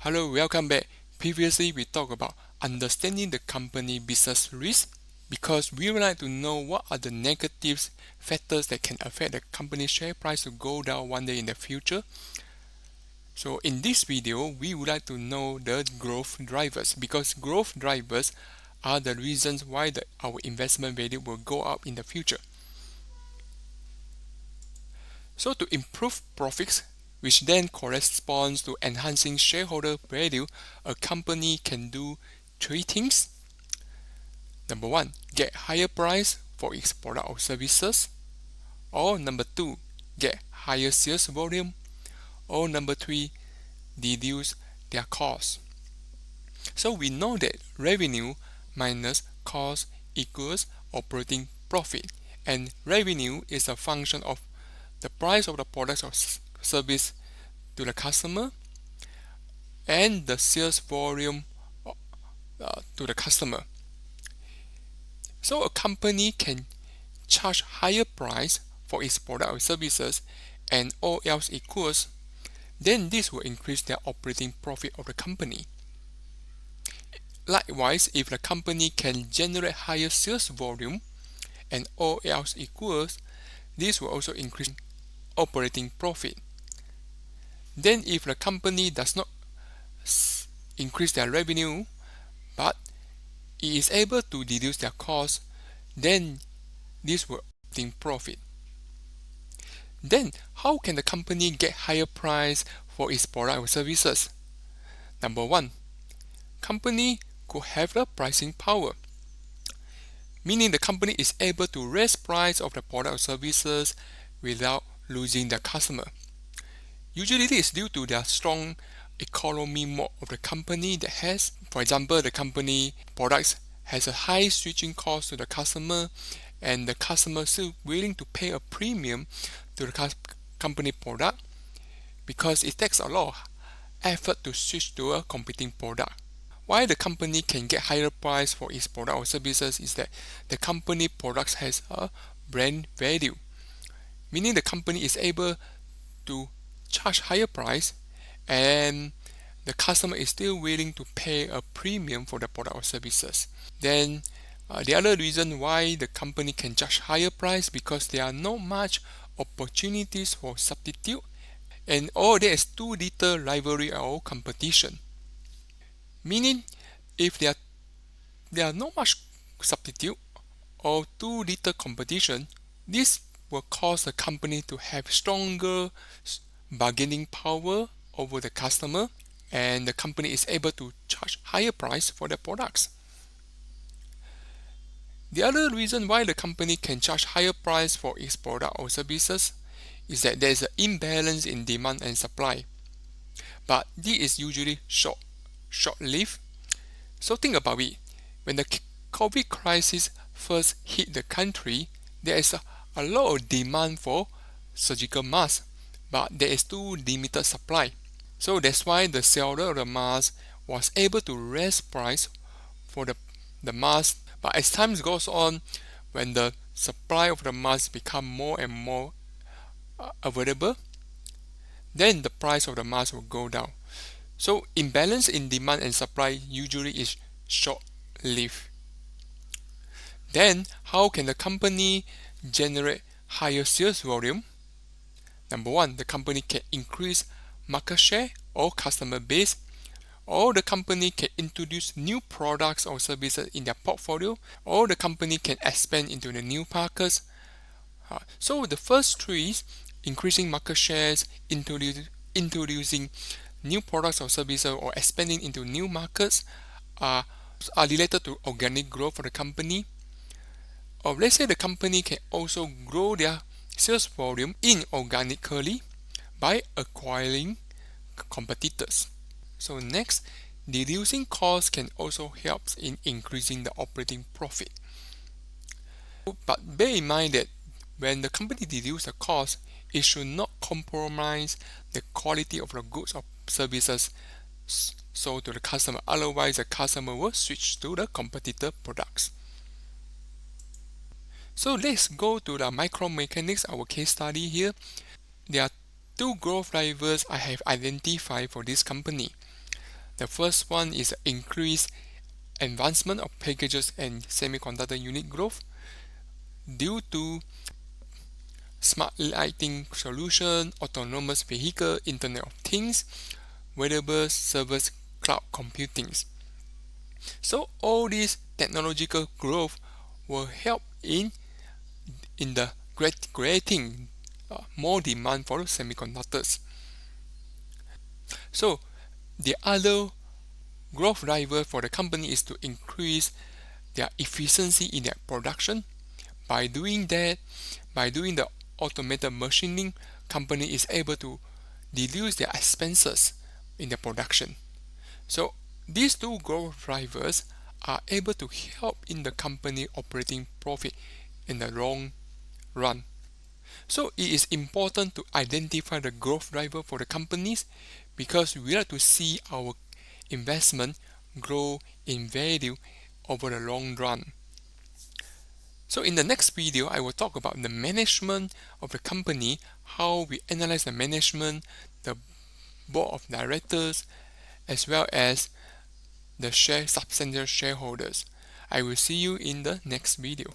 Hello, welcome back. Previously, we talked about understanding the company business risk because we would like to know what are the negative factors that can affect the company share price to go down one day in the future. So in this video, we would like to know the growth drivers because growth drivers are the reasons why our investment value will go up in the future. So to improve profits, which then corresponds to enhancing shareholder value, a company can do three things. Number one, get higher price for its product or services. Or number two, get higher sales volume. Or number three, reduce their cost. So we know that revenue minus cost equals operating profit. And revenue is a function of the price of the products or service to the customer and the sales volume to the customer. So a company can charge higher price for its product or services and all else equals, then this will increase their operating profit of the company. Likewise, if the company can generate higher sales volume and all else equals, this will also increase operating profit. Then if the company does not increase their revenue but it is able to reduce their cost, then this will operating profit. Then how can the company get higher price for its product or services? Number one, company could have the pricing power, meaning the company is able to raise price of the product or services without losing the customer. Usually this is due to their strong economy mode of the company that has, for example, the company products has a high switching cost to the customer and the customer is still willing to pay a premium to the company product because it takes a lot of effort to switch to a competing product. Why the company can get higher price for its product or services is that the company products has a brand value, meaning the company is able to charge higher price and the customer is still willing to pay a premium for the product or services. Then the other reason why the company can charge higher price because there are not much opportunities for substitute and there is too little rivalry or competition. Meaning if there are not much substitute or too little competition, this will cause the company to have stronger bargaining power over the customer and the company is able to charge higher price for their products. The other reason why the company can charge higher price for its product or services is that there is an imbalance in demand and supply. But this is usually short-lived. So think about it. When the COVID crisis first hit the country, there is a lot of demand for surgical masks, but there is too limited supply. So that's why the seller of the mask was able to raise price for the mask. But as time goes on, when the supply of the mask become more and more available, then the price of the mask will go down. So imbalance in demand and supply usually is short-lived. Then how can the company generate higher sales volume? Number one, the company can increase market share or customer base, or the company can introduce new products or services in their portfolio, or the company can expand into the new markets. So the first three, increasing market shares, introducing new products or services, or expanding into new markets, are related to organic growth for the company. Or let's say the company can also grow their sales volume inorganically by acquiring competitors. So next, reducing costs can also help in increasing the operating profit. But bear in mind that when the company reduces the cost, it should not compromise the quality of the goods or services sold to the customer. Otherwise, the customer will switch to the competitor products. So let's go to the micromechanics, our case study here. There are two growth drivers I have identified for this company. The first one is increased advancement of packages and semiconductor unit growth due to smart lighting solution, autonomous vehicle, Internet of Things, wearables, servers, cloud computing. So all this technological growth will help in the creating more demand for semiconductors. So the other growth driver for the company is to increase their efficiency in their production. By doing that, by doing the automated machining, company is able to reduce their expenses in the production. So these two growth drivers are able to help in the company operating profit in the long run. So it is important to identify the growth driver for the companies because we like to see our investment grow in value over the long run. So in the next video, I will talk about the management of the company, how we analyze the management, the board of directors, as well as the substantial shareholders. I will see you in the next video.